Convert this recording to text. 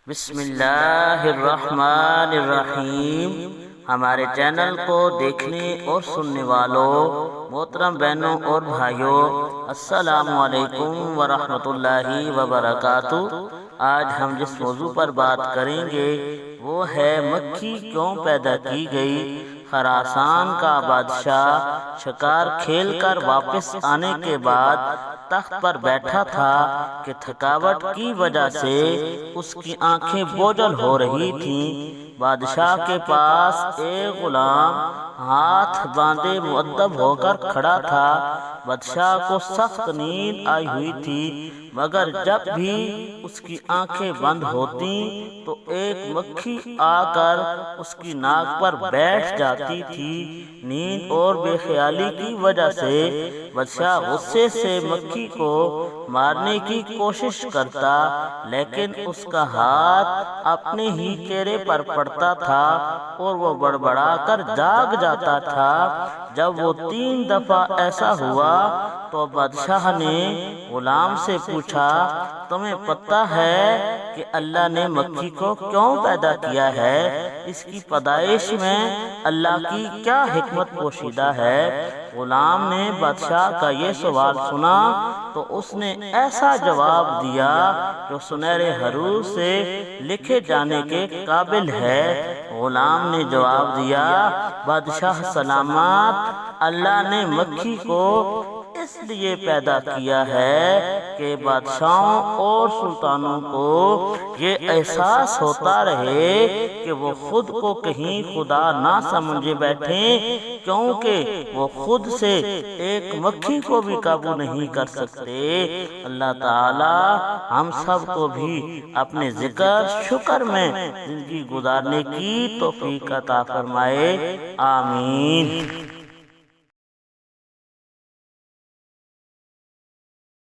بسم اللہ الرحمن الرحیم۔ ہمارے چینل کو دیکھنے اور سننے والوں محترم بہنوں اور بھائیوں، السلام علیکم ورحمۃ اللہ وبرکاتہ۔ آج ہم جس موضوع پر بات کریں گے وہ ہے مکھی کیوں پیدا کی گئی۔ خراسان کا بادشاہ شکار کھیل کر واپس آنے کے بعد تخت پر بیٹھا تھا کہ تھکاوٹ کی وجہ سے اس کی آنکھیں بوجھل ہو رہی تھیں۔ بادشاہ کے پاس ایک غلام ہاتھ باندھے مؤدب ہو کر کھڑا تھا۔ بادشاہ کو سخت نیند آئی ہوئی تھی، مگر جب بھی اس کی آنکھیں بند ہوتیں تو ایک مکھی آ کر اس کی ناک پر بیٹھ جاتی تھی۔ نیند اور بے خیالی کی وجہ سے بادشاہ غصے سے مکھی کو مارنے کی کوشش کرتا، لیکن اس کا ہاتھ اپنے ہی چہرے پر پڑتا تھا اور وہ بڑبڑا کر جاگ جاتا تھا۔ جب وہ 3 دفعہ ایسا ہوا تو بادشاہ نے غلام سے پوچھا، تمہیں پتہ ہے کہ اللہ نے مکھی کو کیوں پیدا کیا ہے؟ اس کی پیدائش میں اللہ کی کیا حکمت پوشیدہ ہے؟ غلام نے بادشاہ کا یہ سوال سنا تو اس نے ایسا جواب دیا جو سنہرے حروف سے لکھے جانے کے قابل ہے۔ غلام نے جواب دیا، بادشاہ سلامت، اللہ نے مکھی کو اس لیے پیدا کیا ہے کہ بادشاہوں اور سلطانوں کو یہ احساس ہوتا رہے کہ وہ خود کو کہیں خدا نہ سمجھے بیٹھیں، کیونکہ وہ خود سے ایک مکھی کو بھی قابو نہیں کر سکتے۔ اللہ تعالی ہم سب کو بھی اپنے ذکر شکر میں زندگی گزارنے کی توفیق عطا فرمائے، آمین۔